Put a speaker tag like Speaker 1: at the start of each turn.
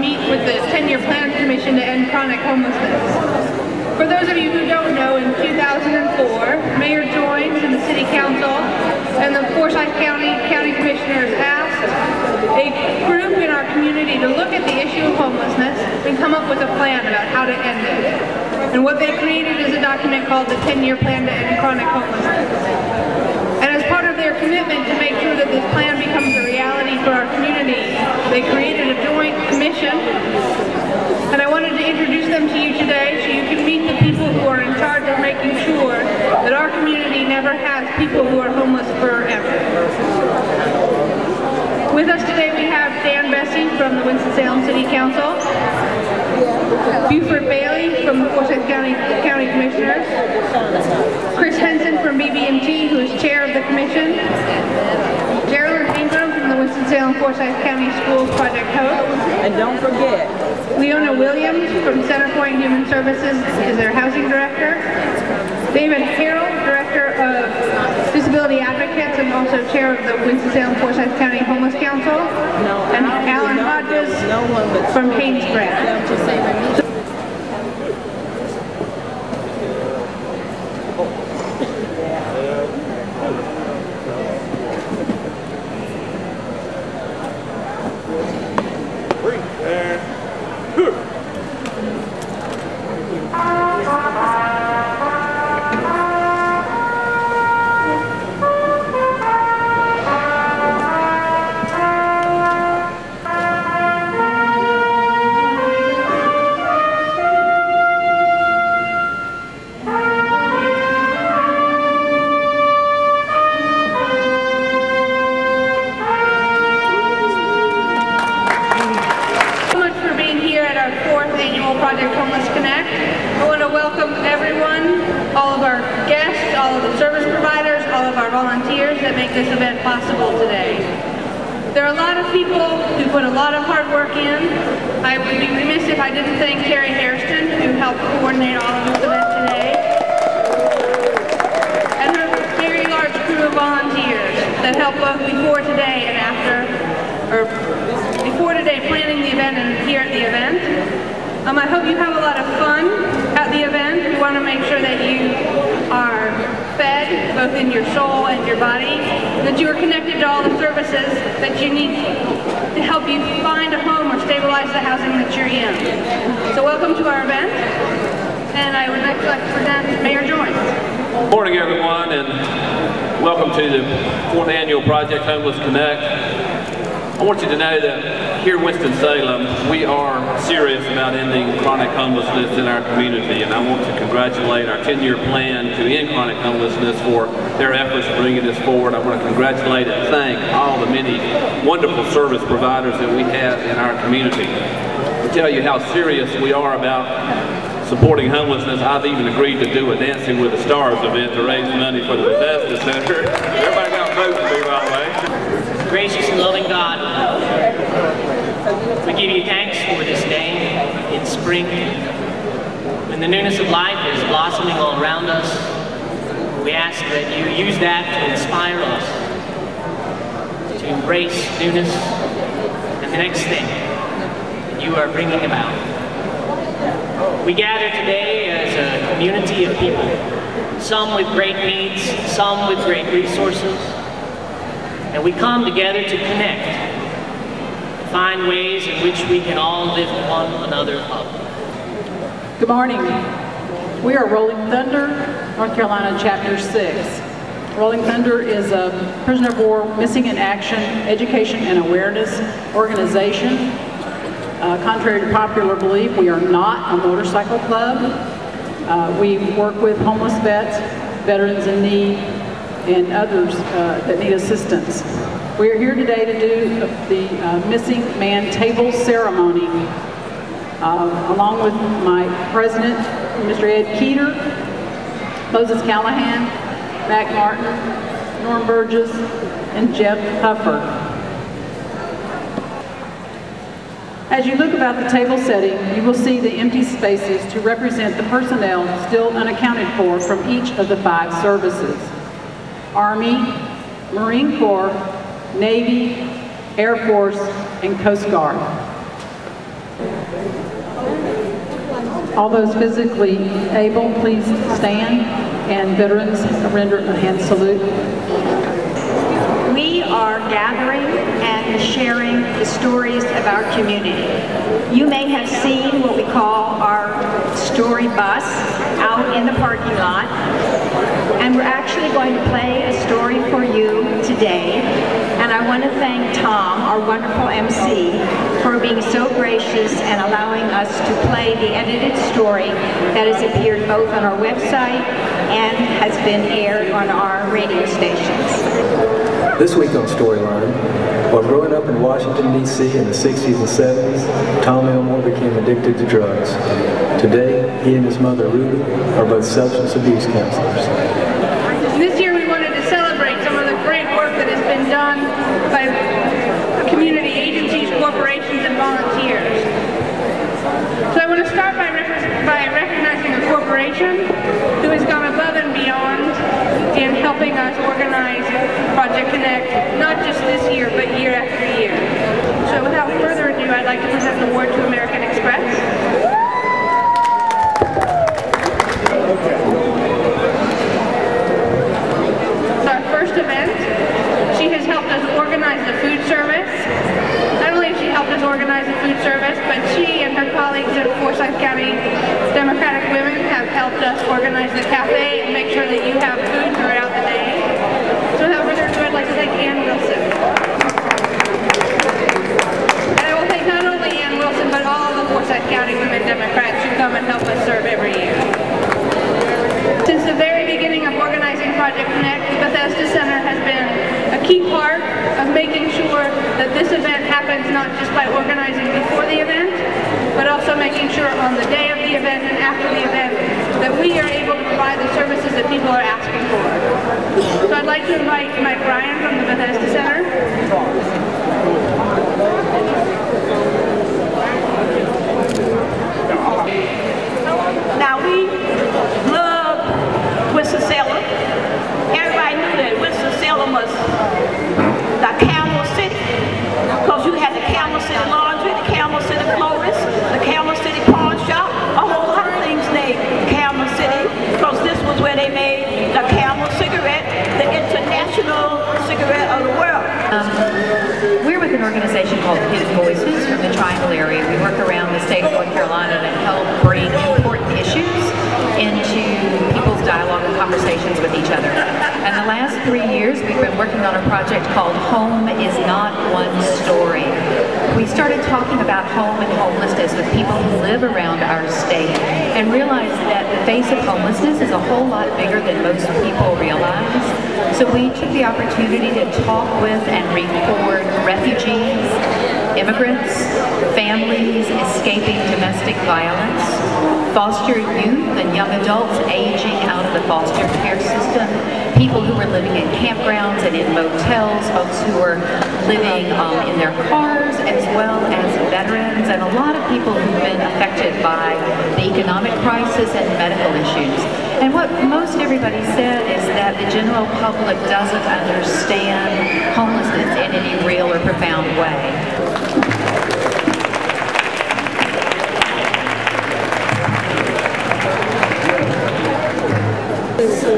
Speaker 1: meet with the 10-year Plan Commission to end chronic homelessness. For those of you who don't know, in 2004, Mayor Joines and the City Council and the Forsyth County Commissioners asked a group in our community to look at the issue of homelessness and come up with a plan about how to end it. And what they created is a document called the 10-year Plan to End Chronic Homelessness. And as part of their commitment to make sure that this plan becomes a reality for our community, they created a joint commission. And I wanted to introduce them to you today so you can meet the people who are in charge of making sure that our community never has people who are homeless forever. With us today we have Dan Bessie from the Winston-Salem City Council, Buford Bailey from the Forsyth County Commissioners, Chris Henson from BB&T, who is chair of the commission, Gerald Ingram from the Winston-Salem Forsyth County Schools Project Hope,
Speaker 2: and don't forget
Speaker 1: Leona Williams from Centerpoint Human Services is their housing director, David Harrell, director of Disability Advocates and also chair of the Winston-Salem Forsyth County Homeless Council, and Alan Hodges from Haynesborough. Volunteers that make this event possible today. There are a lot of people who put a lot of hard work in. I would be remiss if I didn't thank Terry Hairston, who helped coordinate all of this event today, and her very large crew of volunteers that helped both before today and after, or before today planning the event and here at the event. I hope you have a lot of fun at the event. We want to make sure that you are fed, both in your soul and your body, that you are connected to all the services that you need to help you find a home or stabilize the housing that you're in. So welcome to our event, and I would next like to present Mayor Joines.
Speaker 3: Good morning, everyone, and welcome to the 4th Annual Project Homeless Connect. I want you to know that here in Winston-Salem, we are serious about ending chronic homelessness in our community, and I want to congratulate our 10-year plan to end chronic homelessness for their efforts in bringing this forward. I want to congratulate and thank all the many wonderful service providers that we have in our community. To tell you how serious we are about supporting homelessness, I've even agreed to do a Dancing with the Stars event to raise money for the Bethesda Center. Everybody got votes for me, by the way.
Speaker 4: Gracious and loving God, we give you thanks for this day in spring, when the newness of life is blossoming all around us. We ask that you use that to inspire us to embrace newness and the next thing that you are bringing about. We gather today as a community of people, some with great needs, some with great resources, and we come together to connect, to find ways in which we can all lift one another up.
Speaker 5: Good morning. We are Rolling Thunder, North Carolina Chapter 6. Rolling Thunder is a prisoner of war missing in action education and awareness organization. Contrary to popular belief, we are not a motorcycle club. We work with homeless vets, veterans in need, and others that need assistance. We are here today to do the Missing Man Table Ceremony, along with my president, Mr. Ed Keeter, Moses Callahan, Mac Martin, Norm Burgess, and Jeff Huffer. As you look about the table setting, you will see the empty spaces to represent the personnel still unaccounted for from each of the 5 services: Army, Marine Corps, Navy, Air Force, and Coast Guard. All those physically able, please stand, and veterans render a hand salute.
Speaker 2: We are gathering and sharing the stories of our community. You may have seen what we call our story bus out in the parking lot, and we're actually going to play a story for you today. And I want to thank Tom, our wonderful MC, for being so gracious and allowing us to play the edited story that has appeared both on our website and has been aired on our radio stations.
Speaker 6: This week on Storyline, while growing up in Washington, D.C. in the 60s and 70s, Tom Elmore became addicted to drugs. Today, he and his mother, Ruby, are both substance abuse counselors.
Speaker 1: This year we wanted to celebrate some of the great work that has been done by community agencies, corporations, and volunteers. So I want to start by recognizing a corporation who has gone above and beyond in helping us organize Project Connect, not just this year, but year after year. So without further ado, I'd like to present the award to American Express. It's our first event. She has helped us organize the food service. Not only has she helped us organize the food service, but she and her colleagues at Forsyth County Democratic Women have helped us organize the cafe and make sure that you have food throughout the day. So without further ado, I'd like to thank Ann Wilson. And I will thank not only Ann Wilson, but all the Forsyth County Women Democrats who come and help us serve every year. Since the very beginning of organizing Project Connect, the Bethesda Center has been a key part of making sure that this event happens not just by organizing before the event, but also making sure on the day of the event and after the event that we are able to provide the services that people are asking for. So I'd like to invite Mike Ryan from the Bethesda Center.
Speaker 7: Now we love Winston-Salem. Everybody knew that Winston-Salem was the Camel City, because you had the Camel City Laundry, the Camel City Florist, the Camel City Pawn Shop, a whole lot of things named Camel City, because this was where they made the Camel cigarette, the international cigarette of the world.
Speaker 8: We're with an organization called Hidden Voices from the Triangle area. We work around the state of North Carolina to help bring important issues into people's dialogue and conversations with each other. And the last 3 years we've been working on a project called Home is Not One Story. We started talking about home and homelessness with people who live around our state and realized that the face of homelessness is a whole lot bigger than most people realize. So we took the opportunity to talk with and record refugees, immigrants, families escaping domestic violence, foster youth and young adults aging out of the foster care system, people who are living in campgrounds and in motels, folks who are living in their cars, as well as veterans, and a lot of people who've been affected by the economic crisis and medical issues. And what most everybody said is that the general public doesn't understand homelessness in any real or profound way.
Speaker 9: So